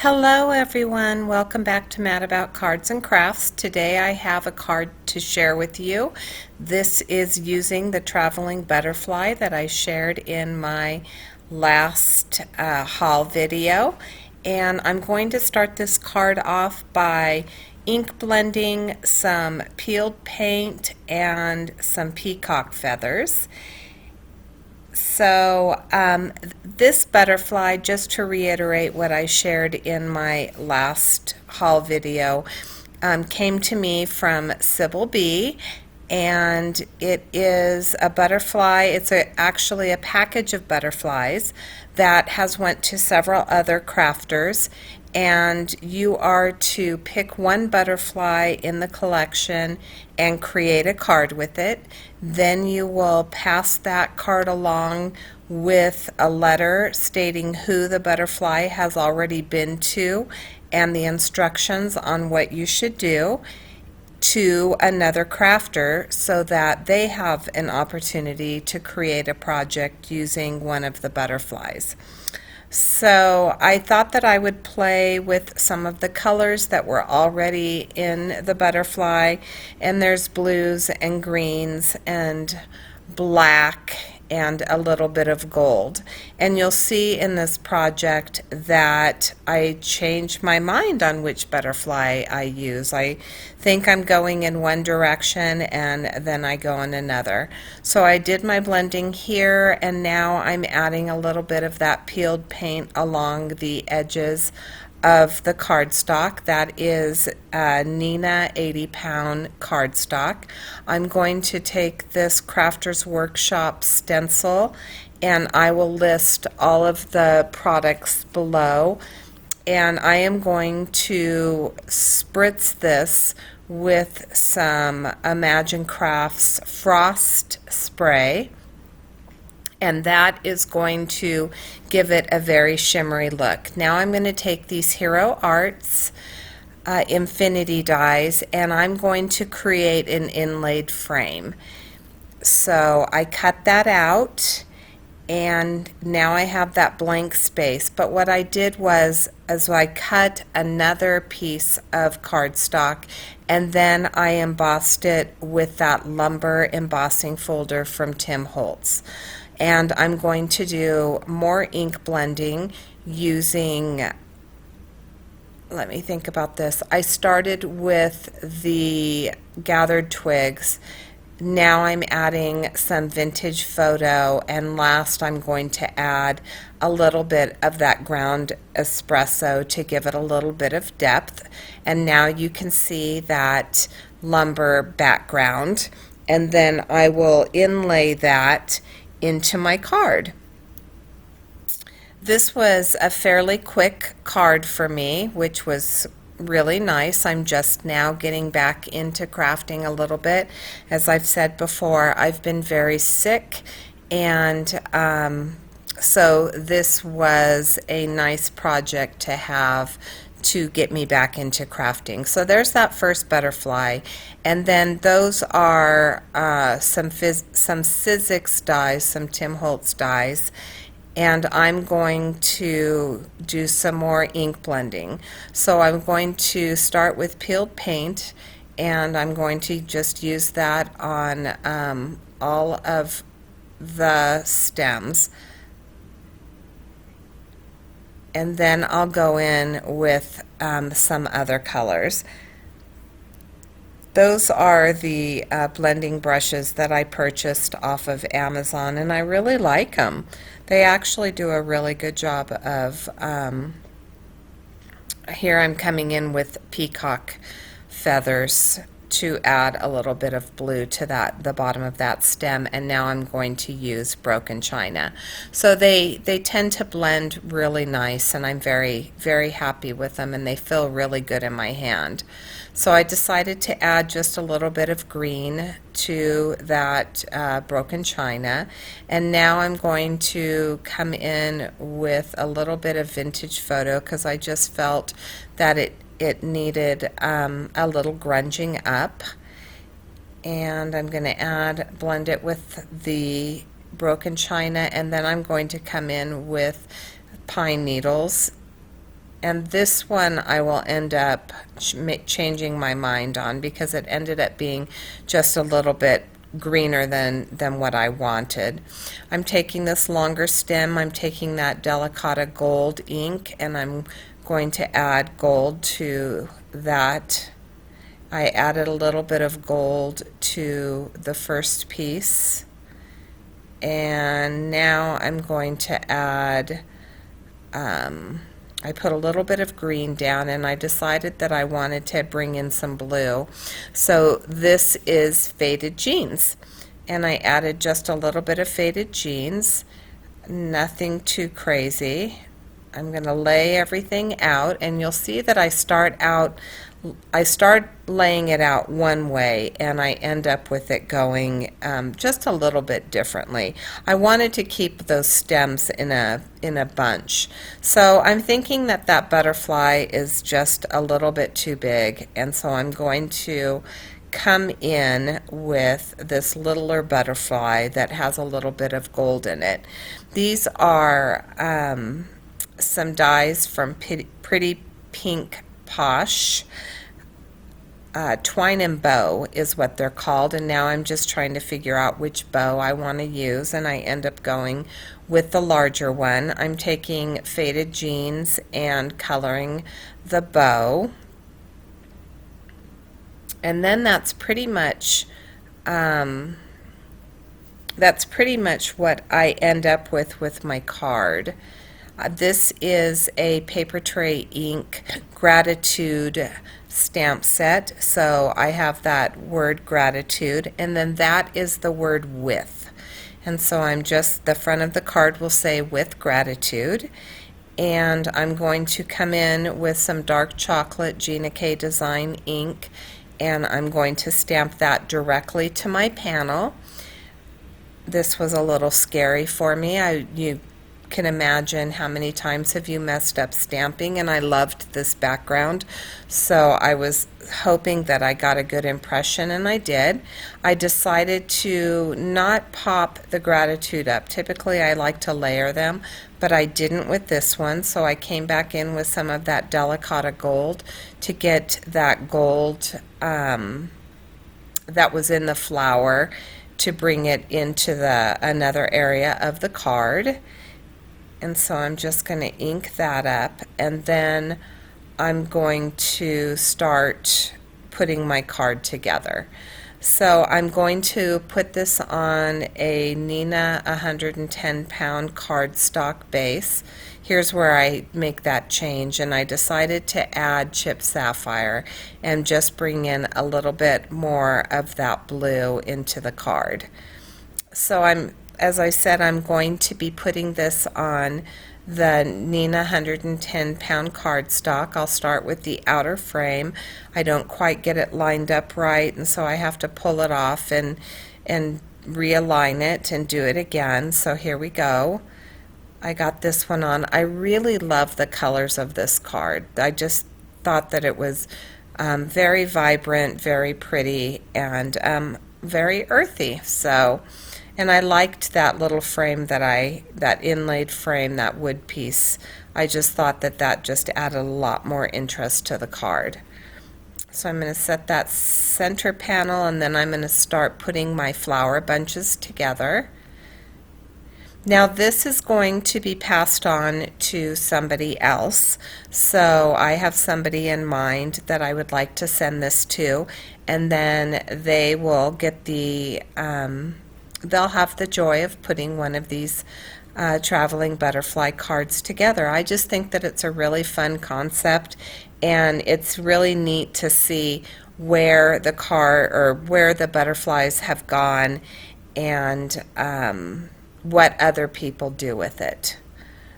Hello everyone, welcome back to Mad About Cards and Crafts. Today I have a card to share with you. This is using the traveling butterfly that I shared in my last haul video, and I'm going to start this card off by ink blending some peeled paint and some peacock feathers. So this butterfly, just to reiterate what I shared in my last haul video, came to me from Sybil B, and it is a butterfly. It's actually a package of butterflies that has went to several other crafters, and you are to pick one butterfly in the collection and create a card with it. Then you will pass that card along with a letter stating who the butterfly has already been to and the instructions on what you should do to another crafter so that they have an opportunity to create a project using one of the butterflies. So I thought that I would play with some of the colors that were already in the butterfly, and there's blues and greens and black and a little bit of gold. And you'll see in this project that I changed my mind on which butterfly I use. I think I'm going in one direction and then I go in another. So I did my blending here, and now I'm adding a little bit of that peeled paint along the edges of the cardstock. That is Nina 80-pound cardstock. I'm going to take this Crafters Workshop stencil, and I will list all of the products below, and I am going to spritz this with some Imagine Crafts Frost Spray, and that is going to give it a very shimmery look. Now I'm going to take these Hero Arts Infinity dies, and I'm going to create an inlaid frame. So I cut that out, and now I have that blank space. But what I did was I cut another piece of cardstock, and then I embossed it with that lumber embossing folder from Tim Holtz. And I'm going to do more ink blending using, let me think about this. I started with the gathered twigs. Now I'm adding some vintage photo, and last I'm going to add a little bit of that ground espresso to give it a little bit of depth. And now you can see that lumber background, and then I will inlay that into my card. This was a fairly quick card for me, which was really nice. I'm just now getting back into crafting a little bit. As I've said before, I've been very sick, and so this was a nice project to have to get me back into crafting. So there's that first butterfly, and then those are some Sizzix dies, some Tim Holtz dies, and I'm going to do some more ink blending. So I'm going to start with peeled paint, and I'm going to just use that on all of the stems, and then I'll go in with some other colors. Those are the blending brushes that I purchased off of Amazon, and I really like them. They actually do a really good job of, here I'm coming in with peacock feathers to add a little bit of blue to the bottom of that stem, and now I'm going to use broken china. So they tend to blend really nice, and I'm very, very happy with them, and they feel really good in my hand. So I decided to add just a little bit of green to that broken china, and now I'm going to come in with a little bit of vintage photo because I just felt that it needed a little grunging up, and I'm going to blend it with the broken china, and then I'm going to come in with pine needles And this one I will end up changing my mind on because it ended up being just a little bit greener than what I wanted. I'm taking this longer stem, I'm taking that Delicata Gold ink, and I'm going to add gold to that. I added a little bit of gold to the first piece, and now I'm going to add I put a little bit of green down, and I decided that I wanted to bring in some blue. So this is Faded Jeans, and I added just a little bit of Faded Jeans, nothing too crazy. I'm going to lay everything out, and you'll see that I start laying it out one way, and I end up with it going just a little bit differently. I wanted to keep those stems in a bunch. So I'm thinking that that butterfly is just a little bit too big, and so I'm going to come in with this littler butterfly that has a little bit of gold in it. These are some dies from Pretty Pink Posh. Twine and bow is what they're called, and now I'm just trying to figure out which bow I want to use, and I end up going with the larger one. I'm taking Faded Jeans and coloring the bow, and then that's pretty much what I end up with my card. This is a Paper Tray Ink Gratitude stamp set, so I have that word gratitude, and then that is the word with, and so I'm just, the front of the card will say with gratitude, and I'm going to come in with some dark chocolate Gina K Design ink, and I'm going to stamp that directly to my panel. This was a little scary for me. You can imagine how many times have you messed up stamping, and I loved this background, so I was hoping that I got a good impression, and I did. I decided to not pop the gratitude up. Typically I like to layer them, but I didn't with this one, so I came back in with some of that Delicata Gold to get that gold that was in the flower to bring it into another area of the card. And so I'm just going to ink that up, and then I'm going to start putting my card together. So I'm going to put this on a Nina 110-pound cardstock base. Here's where I make that change, and I decided to add Chip Sapphire and just bring in a little bit more of that blue into the card. So as I said, I'm going to be putting this on the Nina 110-pound cardstock. I'll start with the outer frame. I don't quite get it lined up right, and so I have to pull it off and realign it and do it again. So here we go. I got this one on. I really love the colors of this card. I just thought that it was very vibrant, very pretty, and very earthy. So. And I liked that little frame that inlaid frame, that wood piece. I just thought that just added a lot more interest to the card. So I'm going to set that center panel, and then I'm going to start putting my flower bunches together. Now this is going to be passed on to somebody else, so I have somebody in mind that I would like to send this to, and then they will get they'll have the joy of putting one of these traveling butterfly cards together. I just think that it's a really fun concept, and it's really neat to see where the butterflies have gone and what other people do with it.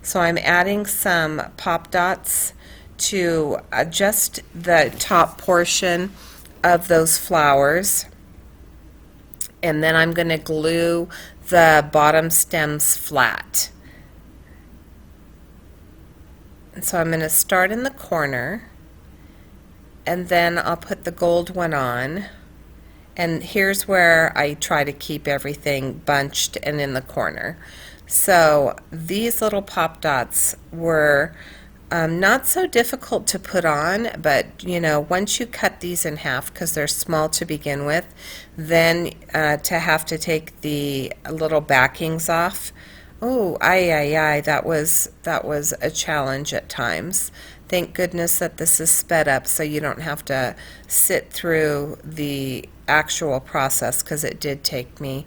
So I'm adding some pop dots to just the top portion of those flowers, and then I'm going to glue the bottom stems flat. And so I'm going to start in the corner, and then I'll put the gold one on, and here's where I try to keep everything bunched and in the corner. So these little pop dots were Not so difficult to put on, but you know, once you cut these in half because they're small to begin with, then to have to take the little backings off. Oh, that was a challenge at times. Thank goodness that this is sped up so you don't have to sit through the actual process, because it did take me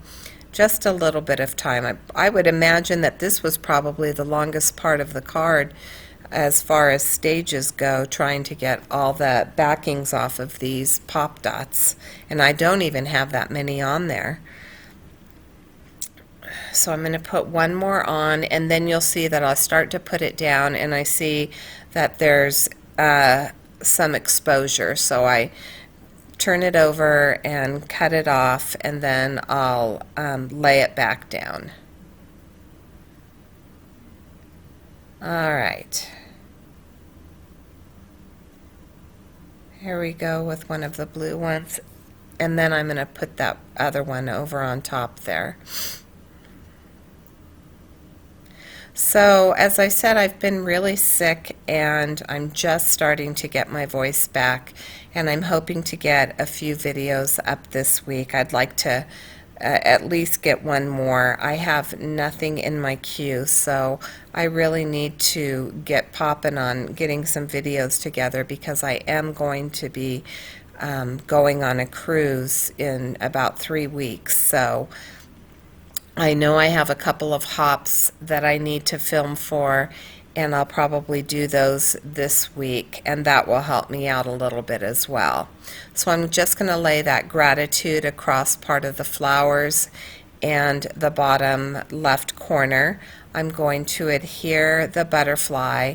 just a little bit of time. I would imagine that this was probably the longest part of the card as far as stages go, trying to get all the backings off of these pop dots, and I don't even have that many on there. So I'm going to put one more on, and then you'll see that I'll start to put it down, and I see that there's some exposure, so I turn it over and cut it off, and then I'll lay it back down. All right. Here we go with one of the blue ones, and then I'm going to put that other one over on top there. So as I said, I've been really sick, and I'm just starting to get my voice back, and I'm hoping to get a few videos up this week. I'd like to at least get one more. I have nothing in my queue, so I really need to get popping on getting some videos together, because I am going to be going on a cruise in about 3 weeks. So I know I have a couple of hops that I need to film for, and I'll probably do those this week, and that will help me out a little bit as well. So I'm just going to lay that gratitude across part of the flowers and the bottom left corner. I'm going to adhere the butterfly,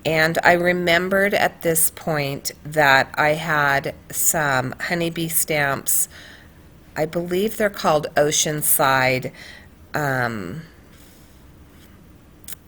and I remembered at this point that I had some honeybee stamps. I believe they're called Oceanside.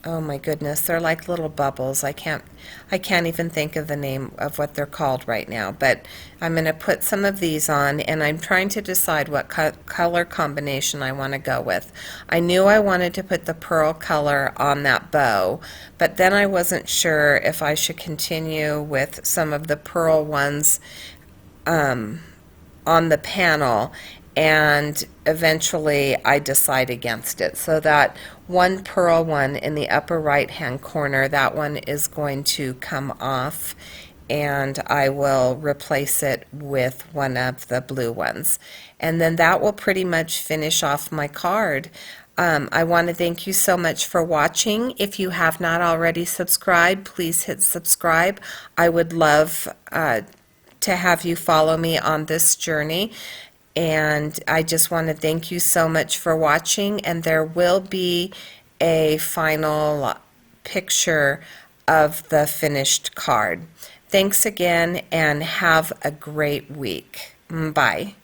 Oh my goodness, they're like little bubbles. I can't even think of the name of what they're called right now, but I'm going to put some of these on, and I'm trying to decide what color combination I want to go with. I knew I wanted to put the pearl color on that bow, but then I wasn't sure if I should continue with some of the pearl ones on the panel, and eventually I decide against it. So that one pearl one in the upper right hand corner, that one is going to come off, and I will replace it with one of the blue ones, and then that will pretty much finish off my card. I want to thank you so much for watching. If you have not already subscribed, please hit subscribe. I would love to have you follow me on this journey. And I just want to thank you so much for watching, and there will be a final picture of the finished card. Thanks again, and have a great week. Bye.